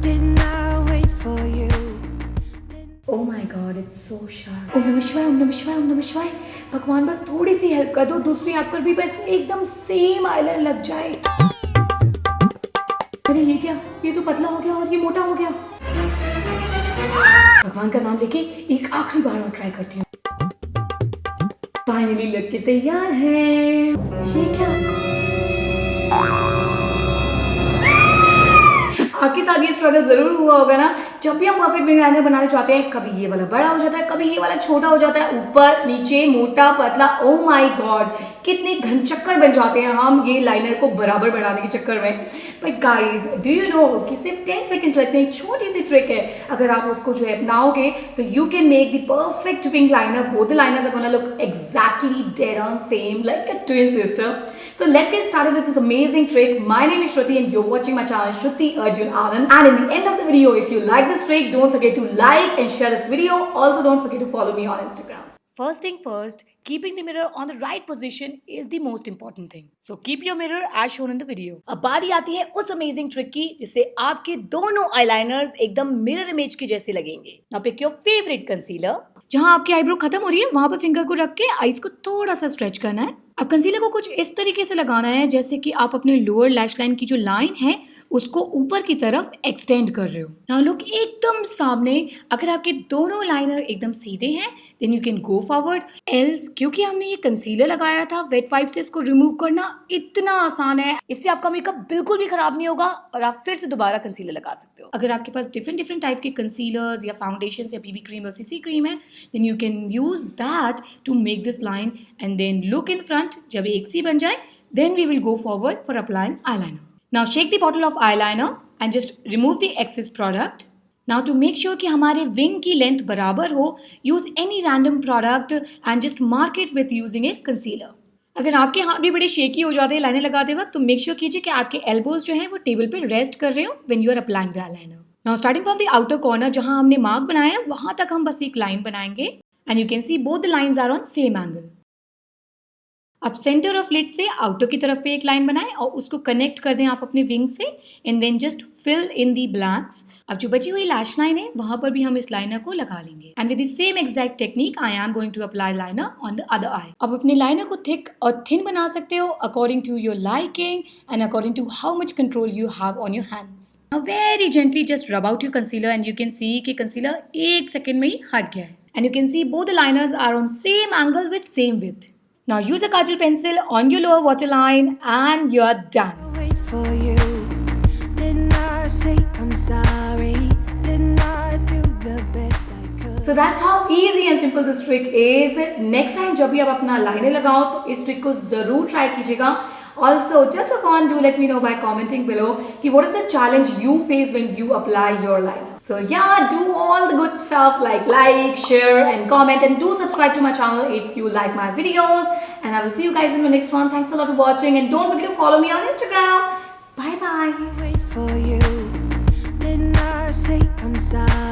Didn't I wait for you? Oh my God, it's so sharp. ओम नमः शिवाय, ओम नमः शिवाय, ओम नमः शिवाय। भगवान बस थोड़ी सी हेल्प कर दो, दूसरी आंख पर भी बस एकदम सेम आईलाइनर लग जाए। अरे ये क्या, ये तो पतला हो गया और ये मोटा हो गया। भगवान का नाम लेके एक आखिरी बार और ट्राई करती हूँ। फाइनली लग के तैयार है। ये क्या, आपके साथ ये स्ट्रगल जरूर हुआ होगा ना। जब भी हम परफेक्ट विंग लाइनर बनाना चाहते हैं, कभी ये वाला बड़ा हो जाता है, कभी ये वाला छोटा हो जाता है, ऊपर नीचे मोटा पतला। ओ माय गॉड, कितने घन चक्कर बन जाते हैं हम ये लाइनर को बराबर बनाने के चक्कर में। But guys, do you know कि सिर्फ 10 सेकेंड्स लगते हैं। छोटी सी ट्रिक है, अगर आप उसको जो है अपनाओगे तो you can make the perfect wing liner. Both the liners are gonna look exactly dead on same like a twin sister. So let's get started with this amazing trick. My name is Shruti and you're watching my channel Shruti Arjun Anand. And in the end of the video, if you like this trick, don't forget to like and share this video. Also don't forget to follow me on Instagram. First thing first, keeping the mirror on the right position is the most important thing. So keep your mirror as shown in the video. अब बारी आती है उस amazing trick की जिससे आपके दोनों eyeliners एकदम mirror image के जैसे लगेंगे. Now pick your favorite concealer. जहाँ आपकी आईब्रो खत्म हो रही है वहां पर फिंगर को रख के आईज को थोड़ा सा स्ट्रेच करना है। अब कंसीलर को कुछ इस तरीके से लगाना है जैसे कि आप अपने लोअर लैश लाइन की जो लाइन है उसको ऊपर की तरफ एक्सटेंड कर रहे हो। नाउ लुक एकदम सामने। अगर आपके दोनों लाइनर एकदम सीधे हैं then you can go forward. Else क्योंकि हमने ये कंसीलर लगाया था, वेट वाइप से इसको रिमूव करना इतना आसान है। इससे आपका मेकअप बिल्कुल भी खराब नहीं होगा और आप फिर से दोबारा कंसीलर लगा सकते हो। अगर आपके पास डिफरेंट टाइप के कंसीलर्स या फाउंडेशन या बीबी क्रीम और सीसी क्रीम है then you can use that to make this line and then look in front. जब एक सी बन जाए then we will go forward for applying eyeliner. Now shake the bottle of eyeliner and just remove the excess product. Now to make sure कि हमारे wing की length बराबर हो, use any random product and just mark it with using a concealer. अगर आपके हाथ भी बड़े शेकी हो जाते हैं लाइनर लगाते वक्त तो मेक श्योर कीजिए कि आपके एल्बोज जो हैं वो टेबल पे रेस्ट कर रहे हो when you are applying the eyeliner. Now starting from the outer corner जहाँ हमने मार्क बनाया है वहाँ तक हम बस एक लाइन बनाएंगे and you can see both the lines are on same angle. अब सेंटर ऑफ लिड से आउटर की तरफ पे एक लाइन बनाएं और उसको कनेक्ट कर दें आप अपने विंग से and then just fill in the blanks. अब जो बची हुई लैश लाइन है वहां पर भी हम इस लाइनर को लगा लेंगे and with the same exact technique I am going to apply liner on the other eye. अब अपने लाइनर को थिक और थिन बना सकते हो according to your liking and according to how much control you have on your hands. Now very gently just rub out your concealer and you can see कि concealer एक second में ही हट गया है and you can see both the liners are on same angle with same width. Now use a kajal pencil on your lower waterline and you're done. Wait for you. Didn't I say I'm sorry? Didn't I do the best I could? So that's how easy and simple this trick is. Next time जब भी आप अपना liner लगाओ तो इस trick को जरूर try कीजिएगा. Also, just for fun, do let me know by commenting below कि what is the challenge you face when you apply your liner. So yeah, do all the good stuff like share and comment and do subscribe to my channel if you like my videos. And I will see you guys in the next one. Thanks a lot for watching and don't forget to follow me on Instagram. Bye bye. Wait for you. Didn't I say I'm sorry?